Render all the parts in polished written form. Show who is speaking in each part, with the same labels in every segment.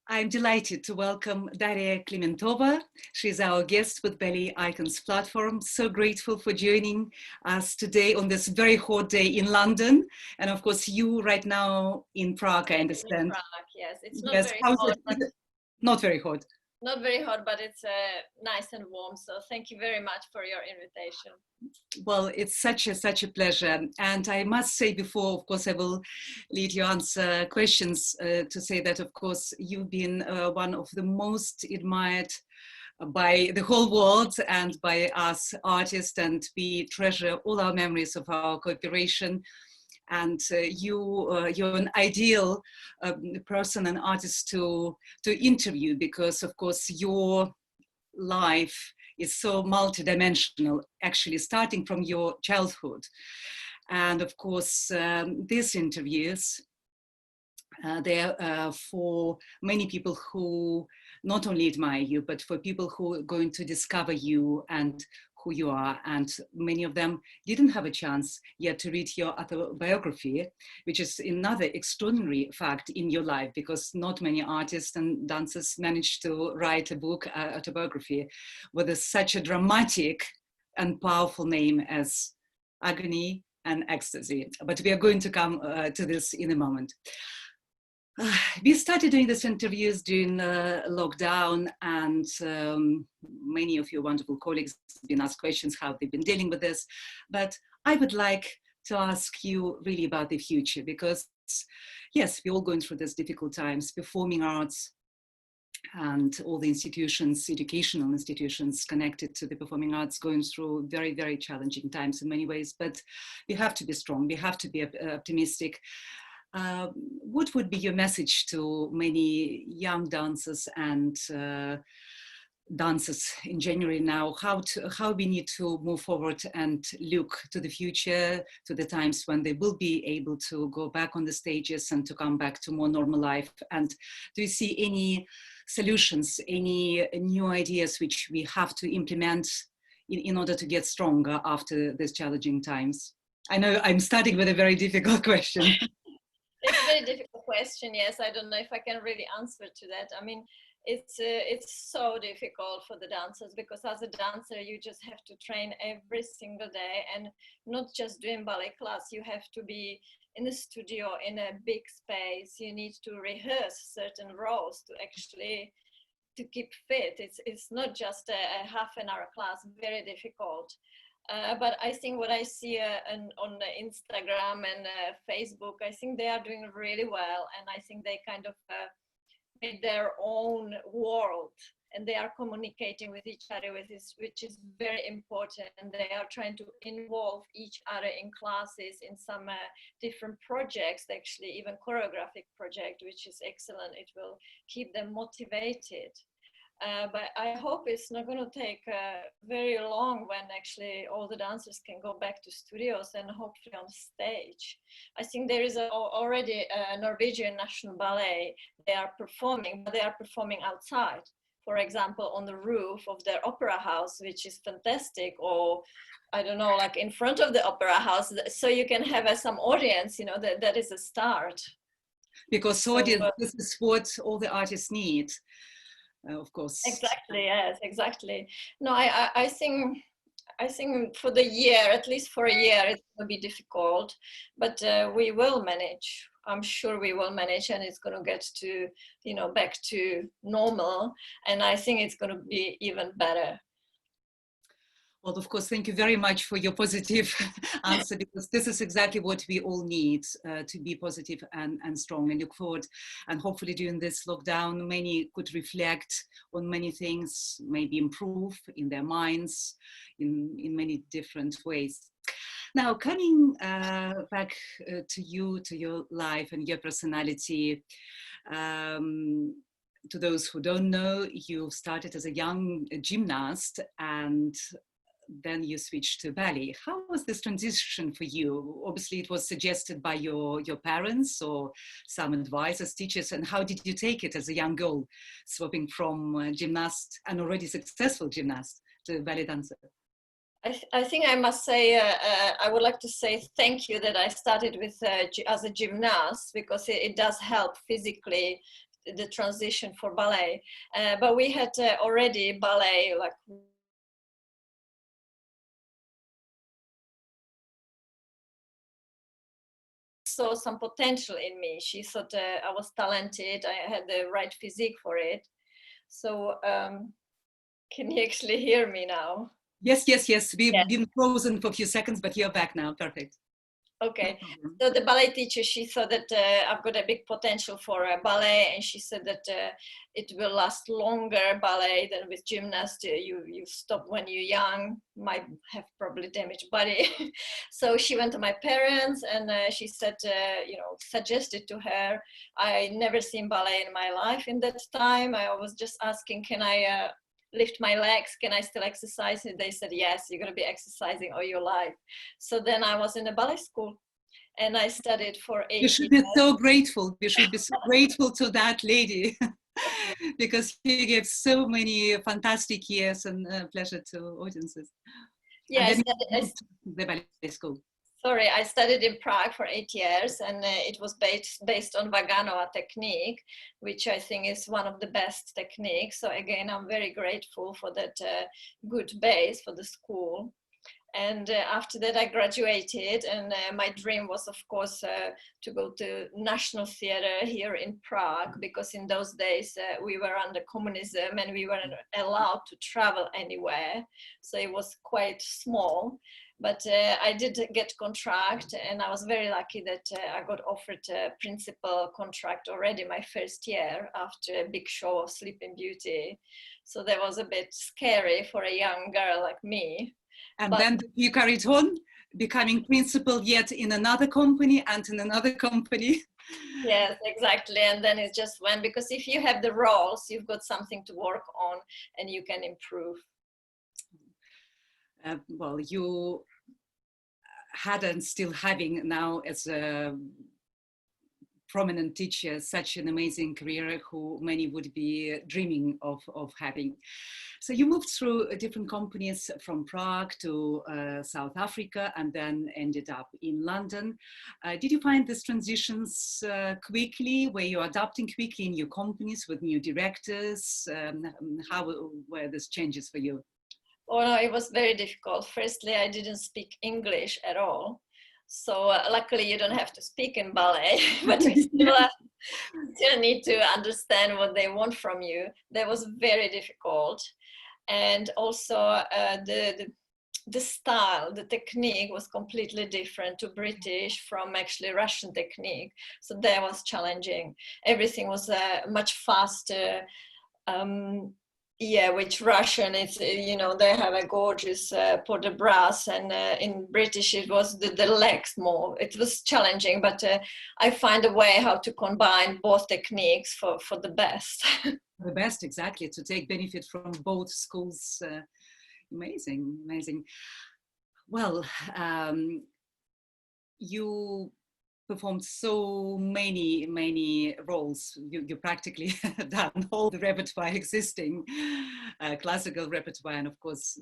Speaker 1: I'm delighted to welcome Daria Klimentova. She's our guest with Ballet Icons platform. So grateful for joining us today on this very hot day in London. And of course, you right now in Prague, I understand.
Speaker 2: In Prague, yes. It's not
Speaker 1: Yes,
Speaker 2: very
Speaker 1: how's
Speaker 2: hot,
Speaker 1: it?
Speaker 2: but
Speaker 1: Not very hot.
Speaker 2: not very hot, but it's nice and warm. So thank you very much for your invitation.
Speaker 1: Well, it's such a pleasure. And I must say before, of course, I will lead you answer questions to say that, of course, you've been one of the most admired by the whole world and by us artists, and we treasure all our memories of our cooperation. And you're an ideal person and artist to interview, because of course your life is so multidimensional, actually starting from your childhood. And of course, these interviews, they're for many people who not only admire you, but for people who are going to discover you and who you are. And many of them didn't have a chance yet to read your autobiography, which is another extraordinary fact in your life, because not many artists and dancers manage to write a book, autobiography, with such a dramatic and powerful name as Agony and Ecstasy. But we are going to come to this in a moment. We started doing these interviews during lockdown, and many of your wonderful colleagues have been asked questions how they've been dealing with this. But I would like to ask you really about the future, because yes, we're all going through these difficult times, performing arts and all the institutions, educational institutions connected to the performing arts, going through very, very challenging times in many ways. But we have to be strong, we have to be optimistic. What would be your message to many young dancers and dancers in general now, how we need to move forward and look to the future, to the times when they will be able to go back on the stages and to come back to more normal life? And do you see any solutions, any new ideas which we have to implement in order to get stronger after these challenging times? I know I'm starting with a very difficult question.
Speaker 2: It's a very difficult question. Yes, I don't know if I can really answer to that. I mean, it's so difficult for the dancers, because as a dancer you just have to train every single day, and not just doing ballet class. You have to be in the studio in a big space. You need to rehearse certain roles to actually to keep fit. It's not just a half an hour class. Very difficult. But I think what I see on Instagram and Facebook, I think they are doing really well, and I think they kind of made their own world, and they are communicating with each other, which is very important. And they are trying to involve each other in classes, in some different projects, actually even choreographic project, which is excellent. It will keep them motivated. But I hope it's not going to take very long when actually all the dancers can go back to studios and hopefully on stage. I think there is already a Norwegian National Ballet. They are performing, but they are performing outside. For example, on the roof of their opera house, which is fantastic, or I don't know, like in front of the opera house, so you can have some audience, you know, that is a start.
Speaker 1: Because audience, this is what all the artists need. Of course.
Speaker 2: Exactly. Yes. Exactly. No, I think for the year, at least for a year, it's going to be difficult, but we will manage. I'm sure we will manage, and it's going to get to, you know, back to normal. And I think it's going to be even better.
Speaker 1: Well, of course, thank you very much for your positive answer, because this is exactly what we all need, to be positive and strong, and look forward. And hopefully during this lockdown, many could reflect on many things, maybe improve in their minds in many different ways. Now, coming back to you, to your life and your personality, to those who don't know, you started as a young gymnast, and then you switched to ballet. How was this transition for you? Obviously, it was suggested by your parents or some advisors, teachers, and how did you take it as a young girl, swapping from gymnast, an already successful gymnast, to ballet dancer?
Speaker 2: I think I must say, I would like to say thank you that I started with as a gymnast, because it does help physically the transition for ballet. But we had already ballet, like saw some potential in me. She thought I was talented, I had the right physique for it. So can you actually hear me now?
Speaker 1: Yes, yes, yes. We've been frozen for a few seconds, but you're back now. Perfect.
Speaker 2: Okay, so the ballet teacher, she thought that I've got a big potential for ballet, and she said that it will last longer, ballet, than with gymnast. You stop when you're young, might have probably damaged body. So she went to my parents, and she said, suggested to her. I never seen ballet in my life in that time. I was just asking, can I lift my legs, can I still exercise? And they said, yes, you're going to be exercising all your life. So then I was in a ballet school, and I studied for 8 years.
Speaker 1: You should be so grateful. You should be so grateful to that lady because she gave so many fantastic years and pleasure to audiences.
Speaker 2: Yeah,
Speaker 1: the ballet school.
Speaker 2: Sorry, I studied in Prague for 8 years, and it was based on Vaganova technique, which I think is one of the best techniques. So again, I'm very grateful for that good base for the school. And after that, I graduated, and my dream was, of course, to go to National Theatre here in Prague, because in those days we were under communism and we weren't allowed to travel anywhere. So it was quite small. But I did get contract, and I was very lucky that I got offered a principal contract already my first year after a big show of Sleeping Beauty. So that was a bit scary for a young girl like me.
Speaker 1: And then you carried on, becoming principal yet in another company and in another company.
Speaker 2: Yes, exactly. And then it just went, because if you have the roles, you've got something to work on and you can improve.
Speaker 1: Well, you had and still having now as a prominent teacher such an amazing career who many would be dreaming of having. So you moved through different companies from Prague to South Africa and then ended up in London. Did you find these transitions quickly? Were you adapting quickly in your companies with new directors? How were these changes for you?
Speaker 2: Oh no, it was very difficult. Firstly, I didn't speak English at all. So luckily you don't have to speak in ballet, but you still need to understand what they want from you. That was very difficult. And also the style, the technique was completely different to British from actually Russian technique. So that was challenging. Everything was much faster. Yeah, which Russian, it's, they have a gorgeous port de bras, and in British it was the legs more. It was challenging, but I find a way how to combine both techniques for the best.
Speaker 1: The best, exactly, to take benefit from both schools. Amazing, amazing. Well, you performed so many roles. You practically done all the repertoire existing, classical repertoire, and of course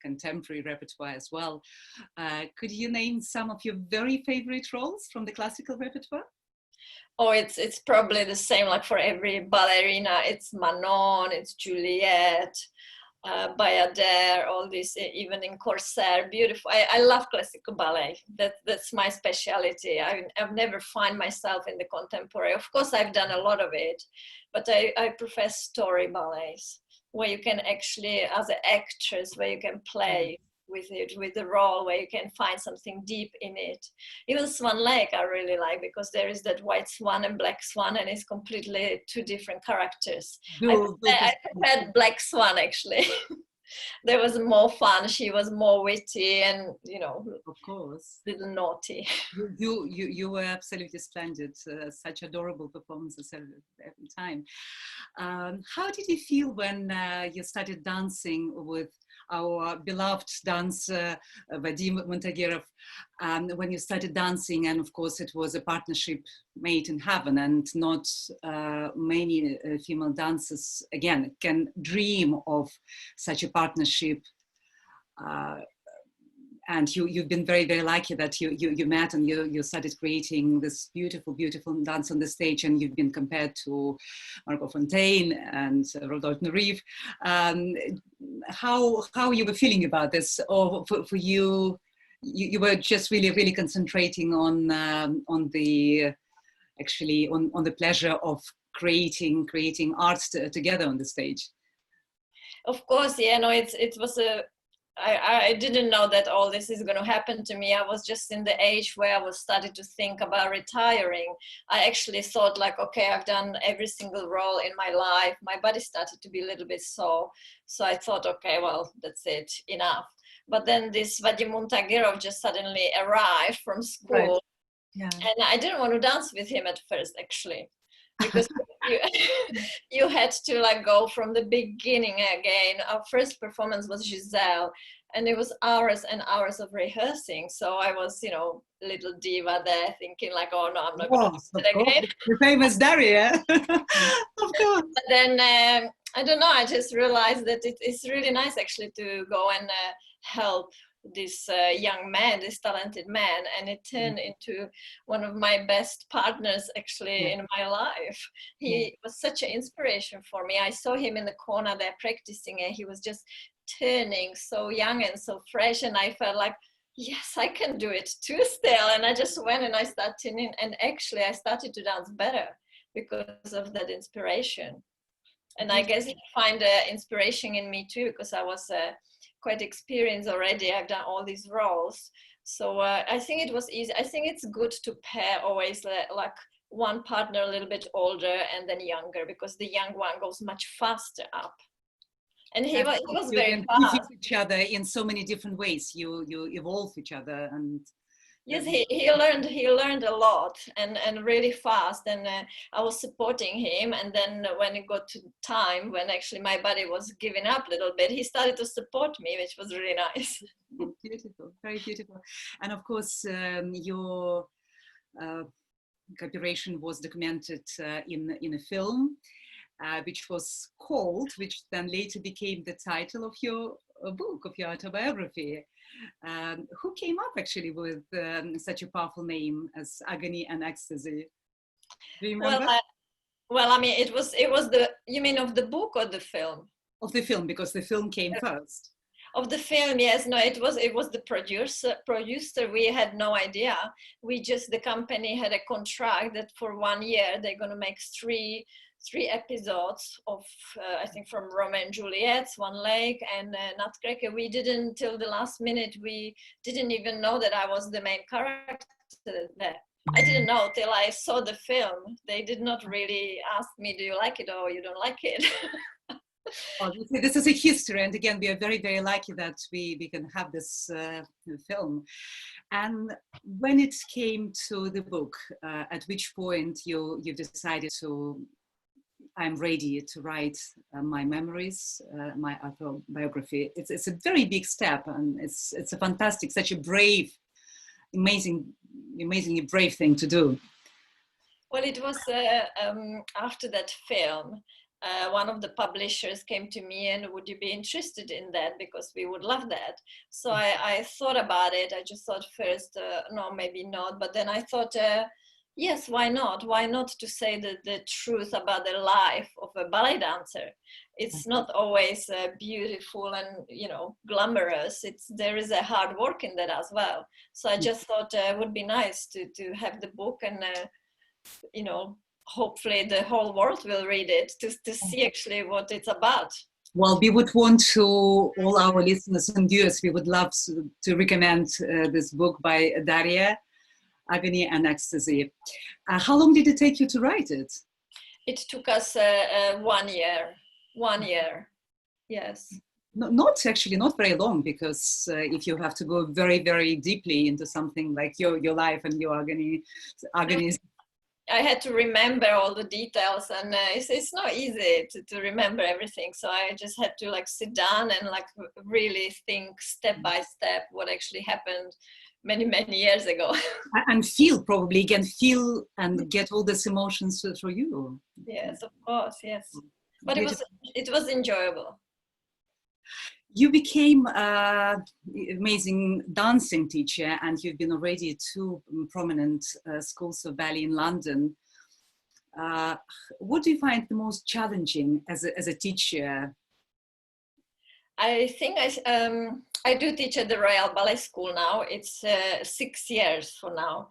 Speaker 1: contemporary repertoire as well. Could you name some of your very favorite roles from the classical repertoire?
Speaker 2: Oh, it's probably the same like for every ballerina. It's Manon, it's Juliet, Bayadère, all this, even in Corsair, beautiful. I love classical ballet. That's my specialty. I've never find myself in the contemporary. Of course, I've done a lot of it, but I prefer story ballets, where you can actually, as an actress, where you can play with it, with the role, where you can find something deep in it. Even Swan Lake I really like, because there is that white swan and black swan, and it's completely two different characters. I preferred Black Swan actually. There was more fun. She was more witty and,
Speaker 1: of course,
Speaker 2: little naughty.
Speaker 1: You were absolutely splendid. Such adorable performances every time. How did you feel when you started dancing with our beloved dancer Vadim Montagerov, when you started dancing? And of course it was a partnership made in heaven, and not many female dancers again can dream of such a partnership and you've been very, very lucky that you met and you started creating this beautiful, beautiful dance on the stage, and you've been compared to Marco Fontaine and Rodolphe Nariv. How you were feeling about this, or for you, you were just really, really concentrating on the pleasure of creating art together on the stage?
Speaker 2: Of course, yeah, no, it was I didn't know that all this is going to happen to me. I was just in the age where I was starting to think about retiring. I actually thought like, okay, I've done every single role in my life. My body started to be a little bit sore. So I thought, okay, well, that's it, enough. But then this Vadim Muntagirov just suddenly arrived from school.
Speaker 1: Right. Yeah.
Speaker 2: And I didn't want to dance with him at first, actually. Because you had to like go from the beginning again. Our first performance was Giselle, and it was hours and hours of rehearsing. So I was, little diva there thinking like, oh no, I'm not going to do it again.
Speaker 1: The famous Daria. Of course.
Speaker 2: But then I don't know, I just realized that it's really nice actually to go and help this young man, this talented man, and it turned into one of my best partners actually in my life. He was such an inspiration for me. I saw him in the corner there practicing, and he was just turning so young and so fresh, and I felt like, yes, I can do it too still. And I just went and I started tuning, and actually I started to dance better because of that inspiration. And I guess he find inspiration in me too, because I was quite experienced already. I've done all these roles. So I think it was easy. I think it's good to pair always like one partner a little bit older and then younger, because the young one goes much faster up. And he was very fast.
Speaker 1: Each other in so many different ways. You evolve each other, and
Speaker 2: yes, he learned a lot and really fast, and I was supporting him. And then when it got to time when actually my body was giving up a little bit, he started to support me, which was really nice.
Speaker 1: Beautiful, very beautiful. And of course, your cooperation was documented in a film, which then later became the title of your book, of your autobiography. Who came up actually with such a powerful name as Agony and Ecstasy? Do you remember?
Speaker 2: Well, I mean, it was you mean of the book or the film?
Speaker 1: Of the film, because the film came first.
Speaker 2: Of the film, yes. No, it was the producer. We had no idea. The company had a contract that for 1 year they're going to make three episodes of I think from Romeo and Juliet, Swan Lake, and Nutcracker. We didn't till the last minute. We didn't even know that I was the main character there. I didn't know till I saw the film. They did not really ask me, do you like it or you don't like it?
Speaker 1: Well, this is a history, and again, we are very, very lucky that we can have this film. And when it came to the book, at which point you decided to, I'm ready to write my memories, my autobiography. It's a very big step, and it's a fantastic, such a brave, amazingly brave thing to do.
Speaker 2: Well, it was after that film. One of the publishers came to me and, would you be interested in that, because we would love that. So I thought about it. I just thought first, no, maybe not. But then I thought, yes, why not? Why not to say the truth about the life of a ballet dancer? It's not always beautiful and, glamorous. There is a hard work in that as well. So I just thought it would be nice to have the book and, hopefully the whole world will read it to see actually what it's about.
Speaker 1: Well, we would want to, all our listeners and viewers, we would love to recommend this book by Daria, Agony and Ecstasy. How long did it take you to write it?
Speaker 2: It took us 1 year. 1 year, yes.
Speaker 1: Not very long, because if you have to go very, very deeply into something like your life and your agonies.
Speaker 2: I had to remember all the details, and it's not easy to remember everything. So I just had to sit down and really think step by step what actually happened many, many years ago.
Speaker 1: And feel and get all these emotions through you.
Speaker 2: Yes, of course, yes. But it was enjoyable.
Speaker 1: You became an amazing dancing teacher, and you've been already at two prominent schools of ballet in London. What do you find the most challenging as a teacher?
Speaker 2: I think I do teach at the Royal Ballet School now. It's 6 years for now.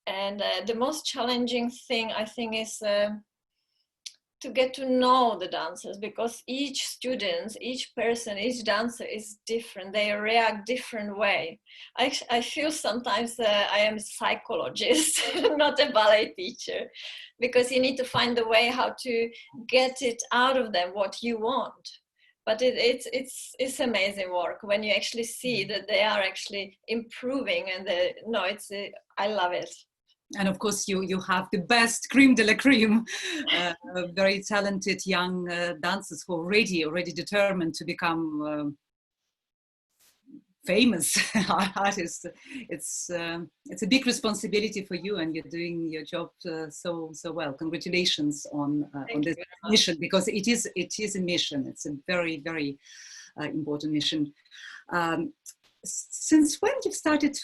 Speaker 2: And the most challenging thing, I think, is to get to know the dancers, because each student, each person, each dancer is different. They react different way. I feel sometimes I am a psychologist, not a ballet teacher, because you need to find the way how to get it out of them what you want. But it's amazing work when you actually see that they are actually improving, and I love it.
Speaker 1: And of course, you have the best creme de la creme, very talented young dancers who are already determined to become famous artists. It's a big responsibility for you, and you're doing your job so well. Congratulations on this mission, because it is a mission. It's a very important mission. Since when you've started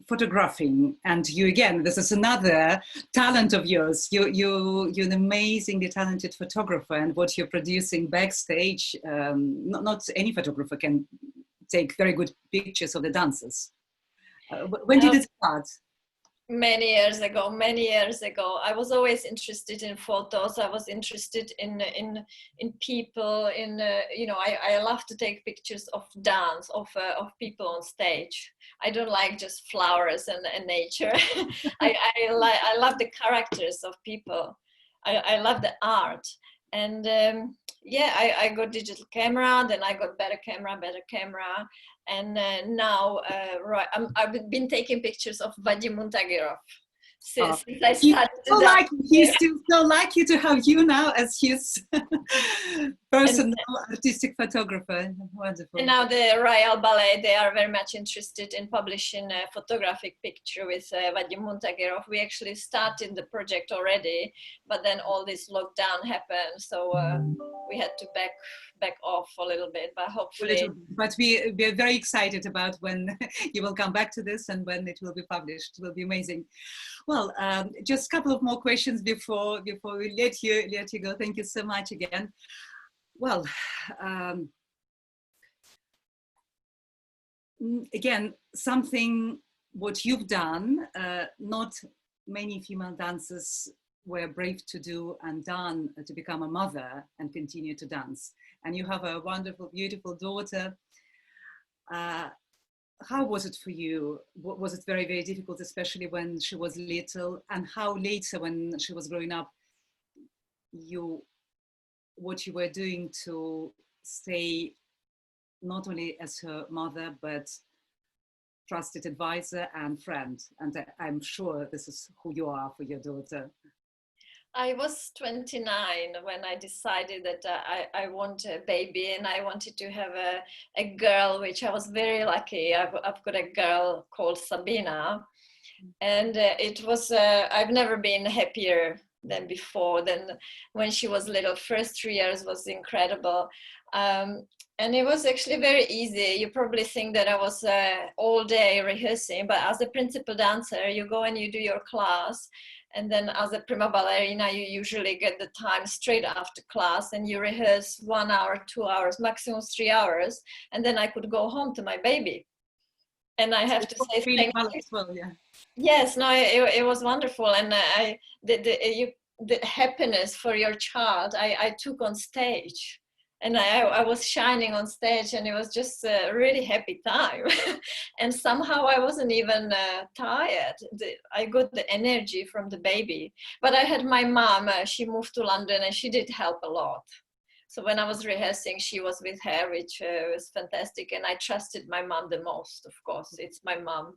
Speaker 1: photographing? And you, again, this is another talent of yours. You're an amazingly talented photographer, and what you're producing backstage, not any photographer can take very good pictures of the dancers. When did it start?
Speaker 2: Many years ago. I was always interested in photos. I was interested in people. I love to take pictures of dance, of people on stage. I don't like just flowers and nature. I love the characters of people. I love the art. And I got digital camera, then I got better camera. And now I've been taking pictures of Vadim Muntagirov since I started.
Speaker 1: He's still so lucky to have you now as his personal artistic photographer. Wonderful.
Speaker 2: And now the Royal Ballet, they are very much interested in publishing a photographic picture with Vadim Muntagirov. We actually started the project already, but then all this lockdown happened, so we had to back off a little bit, but hopefully.
Speaker 1: But we're very excited about when you will come back to this and when it will be published. It will be amazing. Well, just a couple of more questions before we let you go. Thank you so much again. Well, again, something what you've done, not many female dancers were brave to do and done, to become a mother and continue to dance. And you have a wonderful, beautiful daughter. How was it for you? Was it very, very difficult, especially when she was little? And how later, when she was growing up, what you were doing to stay not only as her mother, but trusted advisor and friend? And I'm sure this is who you are for your daughter.
Speaker 2: I was 29 when I decided that I want a baby, and I wanted to have a girl, which I was very lucky. I've got a girl called Sabina, and it was, I've never been happier than before, than when she was little. First 3 years was incredible. And it was actually very easy. You probably think that I was all day rehearsing, but as a principal dancer, you go and you do your class. And then as a prima ballerina, you usually get the time straight after class, and you rehearse 1 hour, 2 hours, maximum 3 hours. And then I could go home to my baby. And I have to say thank you.
Speaker 1: Well, yeah.
Speaker 2: Yes, no, it was wonderful. And the happiness for your child, I took on stage. And I was shining on stage, and it was just a really happy time. And somehow I wasn't even tired. I got the energy from the baby. But I had my mom, she moved to London, and she did help a lot. So when I was rehearsing, she was with her, which was fantastic. And I trusted my mom the most, of course. It's my mom.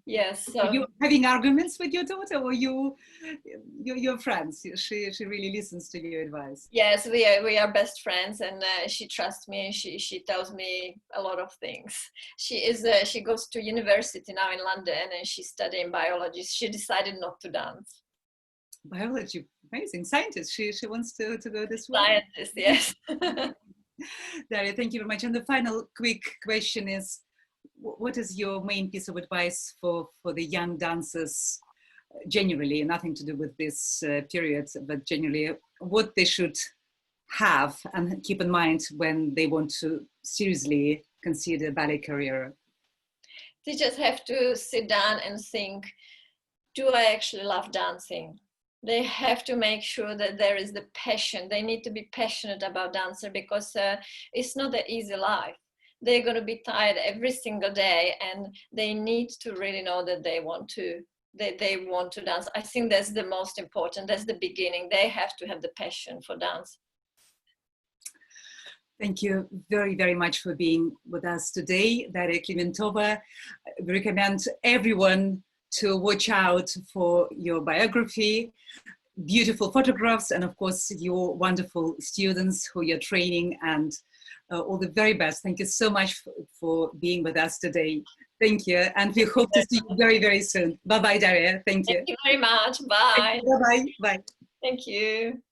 Speaker 2: Yes.
Speaker 1: Are you having arguments with your daughter, or you're friends? She really listens to your advice.
Speaker 2: Yes, we are best friends, and she trusts me. She tells me a lot of things. She goes to university now in London, and she's studying biology. She decided not to dance.
Speaker 1: Biology, amazing. Scientist. She wants to go this way.
Speaker 2: Scientist, yes.
Speaker 1: Daria, thank you very much. And the final quick question is, what is your main piece of advice for the young dancers, generally, nothing to do with this period, but generally, what they should have and keep in mind when they want to seriously consider a ballet career?
Speaker 2: They just have to sit down and think, do I actually love dancing? They have to make sure that there is the passion. They need to be passionate about dancing, because it's not an easy life. They're going to be tired every single day, and they need to really know that they want to dance. I think that's the most important. That's the beginning. They have to have the passion for dance.
Speaker 1: Thank you very, very much for being with us today, Daria Klimentova. We recommend everyone to watch out for your biography, beautiful photographs, and of course, your wonderful students who you're training, and all the very best. Thank you so much for being with us today. Thank you. And we hope to see you very, very soon. Bye-bye, Daria. Thank you.
Speaker 2: Thank you very much. Bye.
Speaker 1: Bye-bye. Bye.
Speaker 2: Thank you.